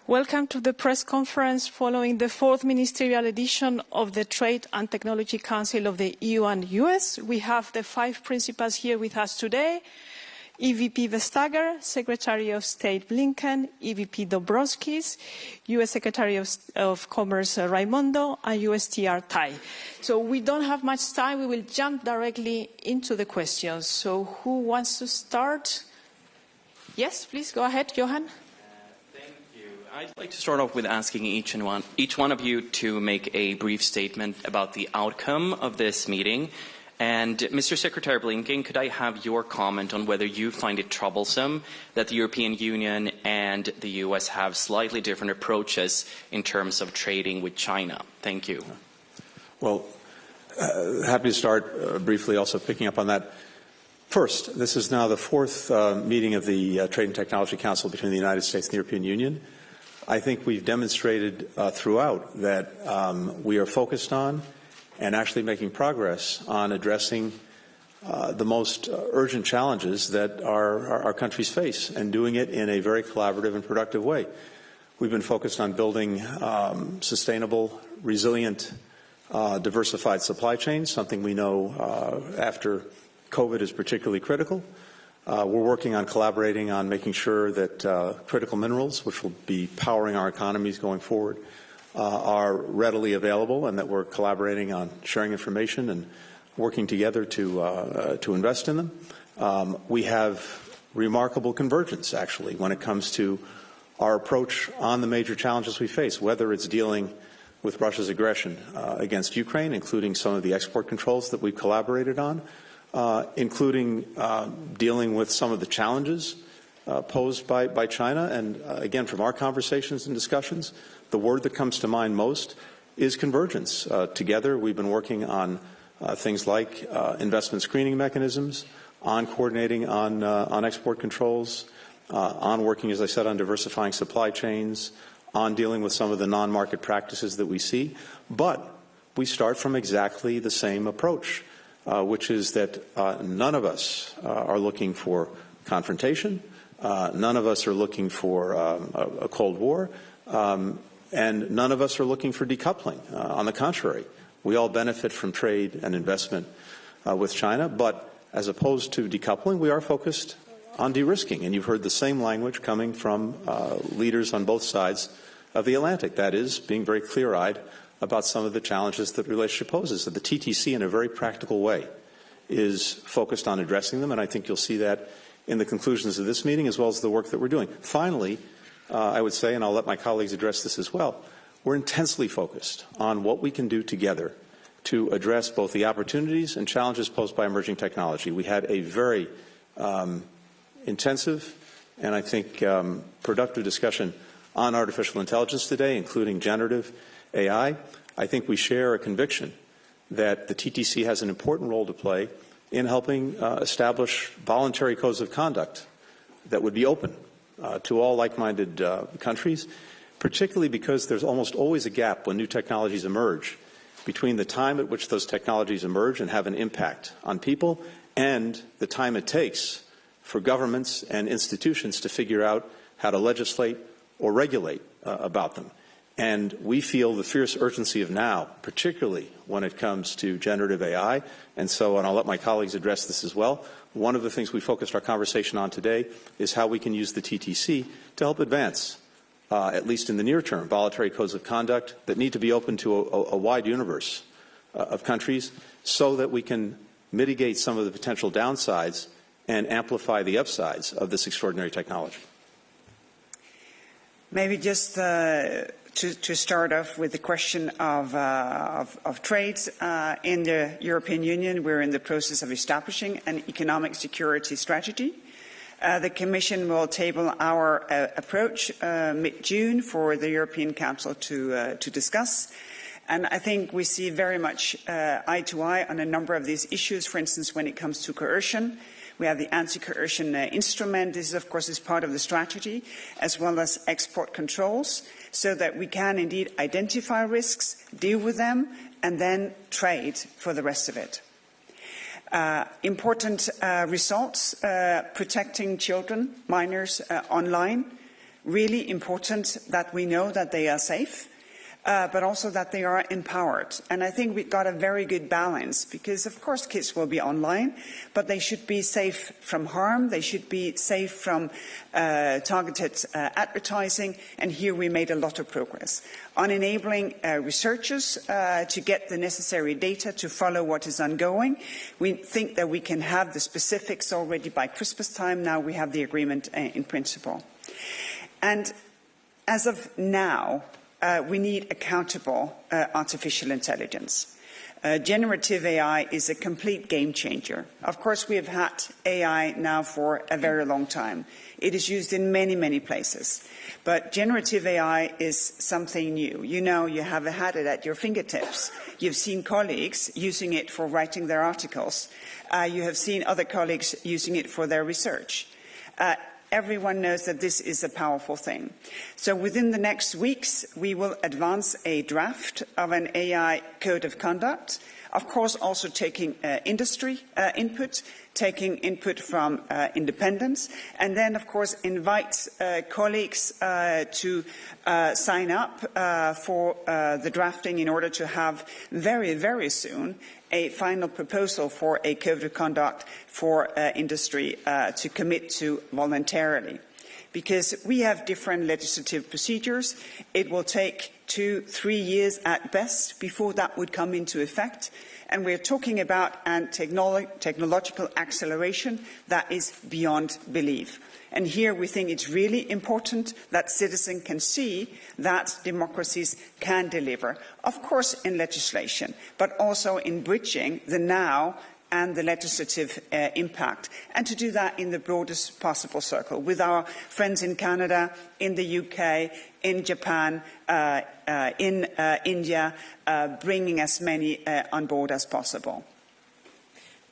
Welcome to the press conference following the fourth ministerial edition of the Trade and Technology Council of the EU and US. We have the five principals here with us today. EVP Vestager, Secretary of State Blinken, EVP Dombrovskis, US Secretary of Commerce Raimondo, and USTR Tai. So we don't have much time. We will jump directly into the questions. So who wants to start? Yes, please go ahead, Johan. I'd like to start off with asking each one of you to make a brief statement about the outcome of this meeting. And Mr. Secretary Blinken, could I have your comment on whether you find it troublesome that the European Union and the US have slightly different approaches in terms of trading with China? Thank you. Well, happy to start briefly also picking up on that. First, this is now the fourth meeting of the Trade and Technology Council between the United States and the European Union. I think we've demonstrated throughout that we are focused on and actually making progress on addressing the most urgent challenges that our countries face, and doing it in a very collaborative and productive way. We've been focused on building sustainable, resilient, diversified supply chains, something we know after COVID is particularly critical. We're working on collaborating on making sure that critical minerals, which will be powering our economies going forward, are readily available, and that we're collaborating on sharing information and working together to invest in them. We have remarkable convergence, actually, when it comes to our approach on the major challenges we face, whether it's dealing with Russia's aggression against Ukraine, including some of the export controls that we've collaborated on, including dealing with some of the challenges posed by China. And again, from our conversations and discussions, the word that comes to mind most is convergence. Together, we've been working on things like investment screening mechanisms, on coordinating on export controls, on working, as I said, on diversifying supply chains, on dealing with some of the non-market practices that we see. But we start from exactly the same approach, which is that none of us are looking for confrontation, none of us are looking for a Cold War, and none of us are looking for decoupling. On the contrary, we all benefit from trade and investment with China, but as opposed to decoupling, we are focused on de-risking. And you've heard the same language coming from leaders on both sides of the Atlantic. That is, being very clear-eyed about some of the challenges that the relationship poses. That the TTC, in a very practical way, is focused on addressing them, and I think you'll see that in the conclusions of this meeting as well as the work that we're doing. Finally, I would say, and I'll let my colleagues address this as well, we're intensely focused on what we can do together to address both the opportunities and challenges posed by emerging technology. We had a very intensive and I think productive discussion on artificial intelligence today, including generative AI. I think we share a conviction that the TTC has an important role to play in helping establish voluntary codes of conduct that would be open to all like-minded countries, particularly because there's almost always a gap when new technologies emerge between the time at which those technologies emerge and have an impact on people and the time it takes for governments and institutions to figure out how to legislate or regulate about them. And we feel the fierce urgency of now, particularly when it comes to generative AI. And so, and I'll let my colleagues address this as well, one of the things we focused our conversation on today is how we can use the TTC to help advance, at least in the near term, voluntary codes of conduct that need to be open to a wide universe of countries so that we can mitigate some of the potential downsides and amplify the upsides of this extraordinary technology. Maybe just to start off with the question of trade in the European Union, we're in the process of establishing an economic security strategy. The Commission will table our approach mid-June for the European Council to discuss. And I think we see very much eye to eye on a number of these issues. For instance, when it comes to coercion, we have the anti-coercion instrument. This, of course, is part of the strategy, as well as export controls, so that we can indeed identify risks, deal with them, and then trade for the rest of it. Important results, protecting children, minors online. Really important that we know that they are safe, but also that they are empowered. And I think we've got a very good balance because, of course, kids will be online, but they should be safe from harm. They should be safe from targeted advertising. And here we made a lot of progress on enabling researchers to get the necessary data to follow what is ongoing. We think that we can have the specifics already by Christmas time. Now we have the agreement in principle. And as of now, we need accountable artificial intelligence. Generative AI is a complete game changer. Of course, we have had AI now for a very long time. It is used in many, many places. But generative AI is something new. You know, you have had it at your fingertips. You've seen colleagues using it for writing their articles. You have seen other colleagues using it for their research. Everyone knows that this is a powerful thing. So within the next weeks, we will advance a draft of an AI code of conduct, of course also taking industry input, taking input from independents, and then, of course, invite colleagues to sign up for the drafting in order to have very, very soon a final proposal for a code of conduct for industry to commit to voluntarily. Because we have different legislative procedures, it will take 2-3 years at best before that would come into effect. And we're talking about a technological acceleration that is beyond belief. And here we think it's really important that citizens can see that democracies can deliver, of course in legislation, but also in bridging the now and the legislative impact, and to do that in the broadest possible circle with our friends in Canada, in the UK, in Japan, in India, bringing as many on board as possible.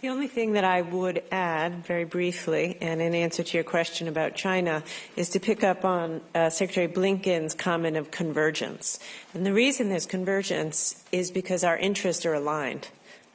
The only thing that I would add, very briefly, and in answer to your question about China, is to pick up on Secretary Blinken's comment of convergence. And the reason there's convergence is because our interests are aligned.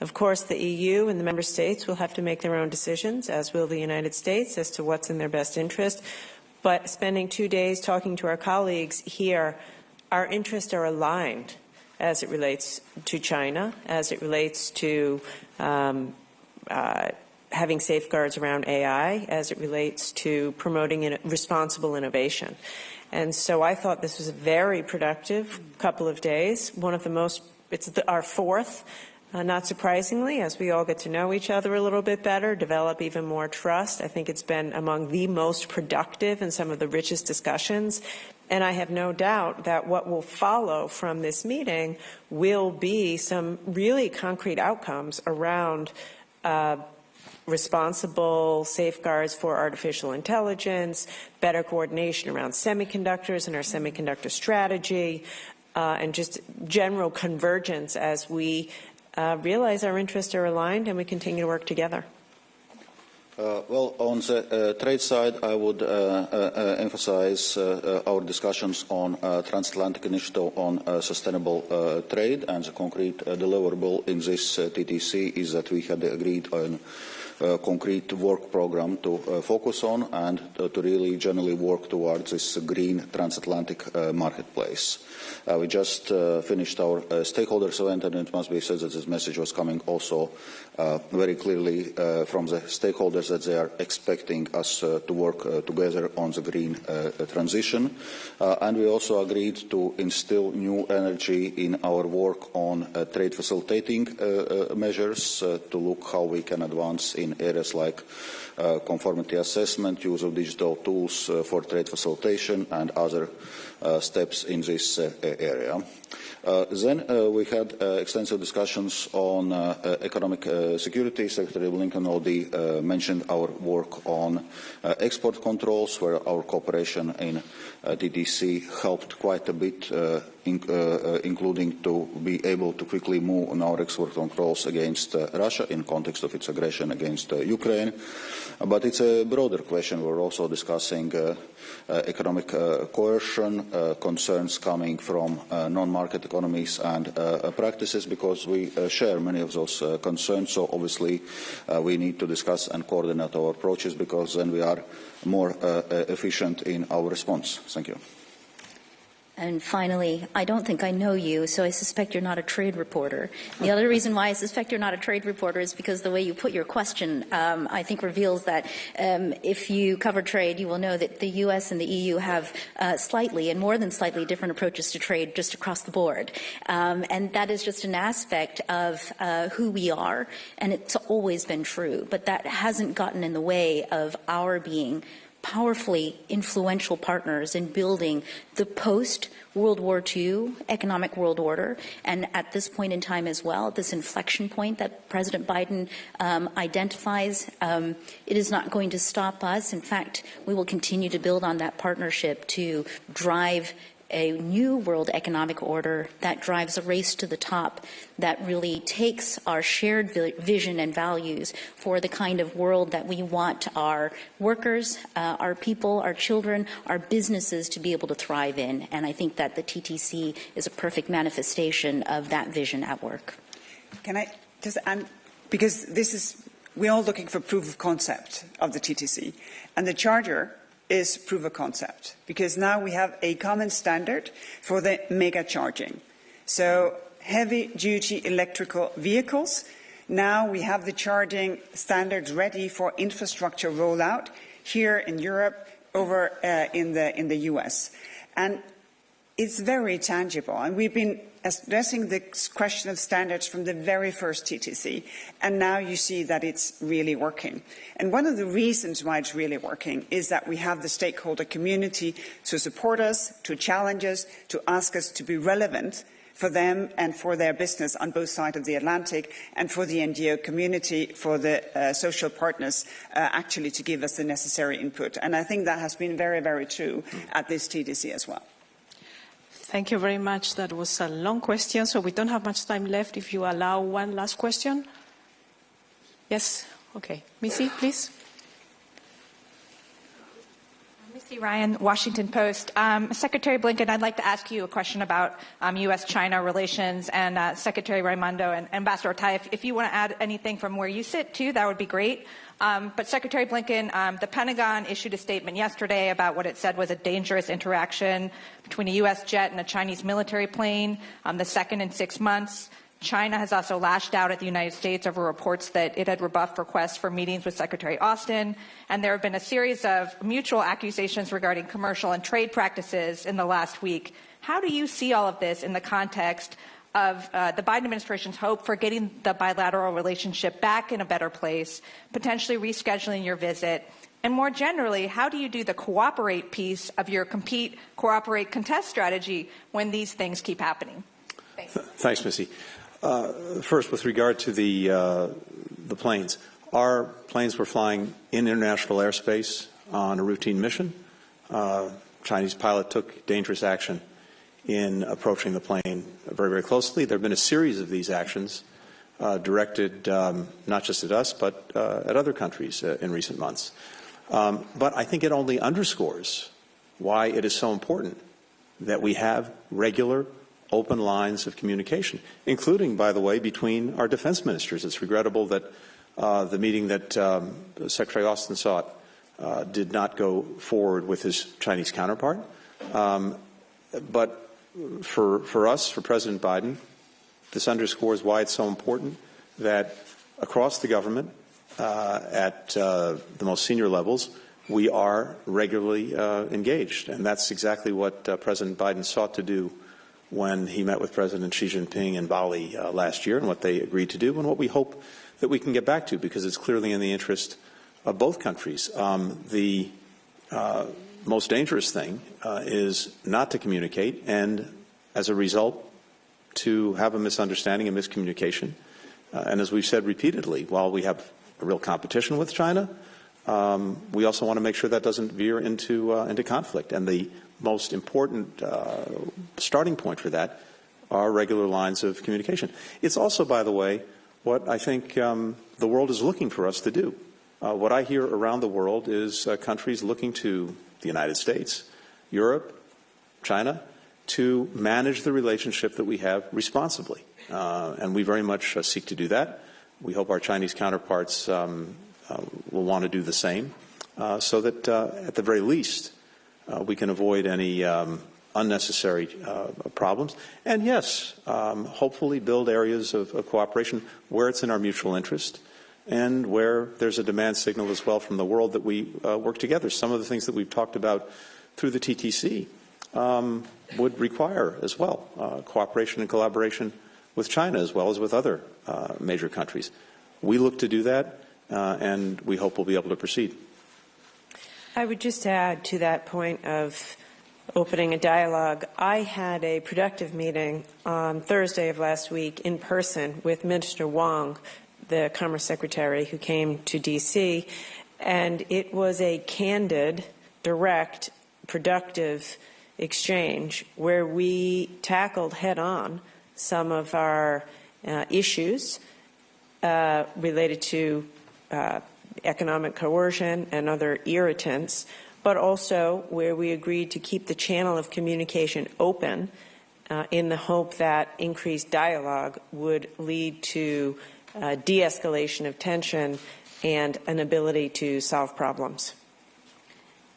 Of course, the EU and the member states will have to make their own decisions, as will the United States, as to what's in their best interest. But spending 2 days talking to our colleagues here, our interests are aligned as it relates to China, as it relates to having safeguards around AI, as it relates to promoting responsible innovation. And so I thought this was a very productive couple of days. One of the most, our fourth, not surprisingly, as we all get to know each other a little bit better, develop even more trust. I think it's been among the most productive and some of the richest discussions. And I have no doubt that what will follow from this meeting will be some really concrete outcomes around responsible safeguards for artificial intelligence, better coordination around semiconductors and our semiconductor strategy, and just general convergence as we realize our interests are aligned and we continue to work together. Well, on the trade side, I would emphasize our discussions on transatlantic initiative on sustainable trade, and the concrete deliverable in this TTC is that we had agreed on a concrete work program to focus on and to really generally work towards this green transatlantic marketplace. We just finished our stakeholders event, and it must be said that this message was coming also very clearly from the stakeholders that they are expecting us to work together on the green transition. And we also agreed to instill new energy in our work on trade facilitating measures to look how we can advance in areas like conformity assessment, use of digital tools for trade facilitation, and other steps in this area. Then we had extensive discussions on economic security. Secretary Blinken already mentioned our work on export controls, where our cooperation in TTC helped quite a bit including to be able to quickly move on our export controls against Russia in context of its aggression against Ukraine. But it's a broader question. We're also discussing economic coercion, concerns coming from non-market economies and practices, because we share many of those concerns. So obviously we need to discuss and coordinate our approaches, because then we are more efficient in our response. Thank you. And finally, I don't think I know you, so I suspect you're not a trade reporter. The other reason why I suspect you're not a trade reporter is because the way you put your question, I think, reveals that if you cover trade, you will know that the U.S. and the EU have slightly and more than slightly different approaches to trade just across the board. And that is just an aspect of who we are, and it's always been true. But that hasn't gotten in the way of our being powerfully influential partners in building the post-World War II economic world order. And at this point in time as well, this inflection point that President Biden identifies, it is not going to stop us. In fact, we will continue to build on that partnership to drive a new world economic order that drives a race to the top, that really takes our shared vision and values for the kind of world that we want our workers, our people, our children, our businesses to be able to thrive in. And I think that the TTC is a perfect manifestation of that vision at work. Can I just add, because we're all looking for proof of concept of the TTC, and the Charter is proof of concept, because now we have a common standard for the mega charging. So heavy-duty electrical vehicles, now we have the charging standards ready for infrastructure rollout here in Europe, over in the US. And it's very tangible, and we've been addressing the question of standards from the very first TTC, and now you see that it's really working. And one of the reasons why it's really working is that we have the stakeholder community to support us, to challenge us, to ask us to be relevant for them and for their business on both sides of the Atlantic, and for the NGO community, for the social partners, actually to give us the necessary input. And I think that has been very, very true at this TTC as well. Thank you very much. That was a long question, so we don't have much time left. If you allow one last question. Yes? Okay. Missy, please. Missy Ryan, Washington Post. Secretary Blinken, I'd like to ask you a question about U.S.-China relations, and Secretary Raimondo and Ambassador Tai, if you want to add anything from where you sit, too, that would be great. But Secretary Blinken, the Pentagon issued a statement yesterday about what it said was a dangerous interaction between a U.S. jet and a Chinese military plane, the second in 6 months. China has also lashed out at the United States over reports that it had rebuffed requests for meetings with Secretary Austin. And there have been a series of mutual accusations regarding commercial and trade practices in the last week. How do you see all of this in the context of the Biden administration's hope for getting the bilateral relationship back in a better place, potentially rescheduling your visit? And more generally, how do you do the cooperate piece of your compete, cooperate, contest strategy when these things keep happening? Thanks. Thanks, Missy. First, with regard to the planes, our planes were flying in international airspace on a routine mission. Chinese pilot took dangerous action in approaching the plane very, very closely. There have been a series of these actions directed not just at us, but at other countries in recent months. But I think it only underscores why it is so important that we have regular, open lines of communication, including, by the way, between our defense ministers. It's regrettable that the meeting that Secretary Austin sought did not go forward with his Chinese counterpart. But for us, for President Biden, this underscores why it's so important that across the government, at the most senior levels, we are regularly engaged. And that's exactly what President Biden sought to do when he met with President Xi Jinping in Bali last year, and what they agreed to do, and what we hope that we can get back to, because it's clearly in the interest of both countries. The most dangerous thing is not to communicate, and as a result, to have a misunderstanding and miscommunication. And as we've said repeatedly, while we have a real competition with China, we also want to make sure that doesn't veer into conflict. And the most important starting point for that are regular lines of communication. It's also, by the way, what I think the world is looking for us to do. What I hear around the world is countries looking to the United States, Europe, China, to manage the relationship that we have responsibly. And we very much seek to do that. We hope our Chinese counterparts will want to do the same, so that at the very least we can avoid any unnecessary problems. And yes, hopefully build areas of cooperation where it's in our mutual interest and where there's a demand signal as well from the world that we work together. Some of the things that we've talked about through the TTC would require as well cooperation and collaboration with China as well as with other major countries. We look to do that, and we hope we'll be able to proceed. I would just add to that point of opening a dialogue. I had a productive meeting on Thursday of last week in person with Minister Wong, the Commerce Secretary, who came to D.C., and it was a candid, direct, productive exchange where we tackled head-on some of our issues related to economic coercion and other irritants, but also where we agreed to keep the channel of communication open in the hope that increased dialogue would lead to de-escalation of tension and an ability to solve problems.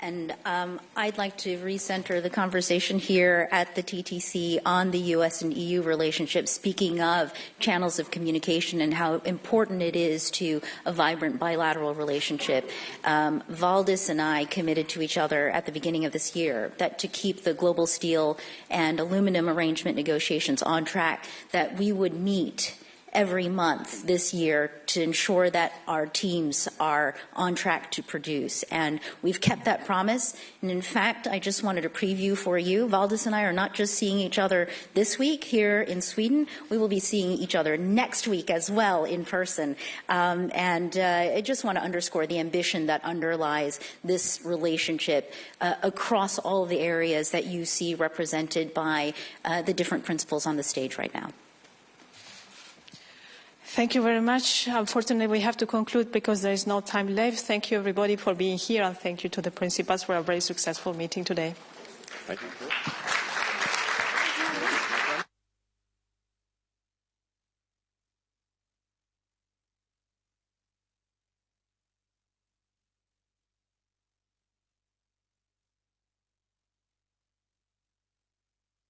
And I'd like to recenter the conversation here at the TTC on the U.S. and EU relationship, speaking of channels of communication and how important it is to a vibrant bilateral relationship. Valdis and I committed to each other at the beginning of this year that to keep the global steel and aluminum arrangement negotiations on track, that we would meet every month this year to ensure that our teams are on track to produce. And we've kept that promise. And in fact, I just wanted to preview for you, Valdis and I are not just seeing each other this week here in Sweden, we will be seeing each other next week as well in person. I just want to underscore the ambition that underlies this relationship across all of the areas that you see represented by the different principles on the stage right now. Thank you very much. Unfortunately, we have to conclude because there is no time left. Thank you, everybody, for being here, and thank you to the principals for a very successful meeting today. Thank you.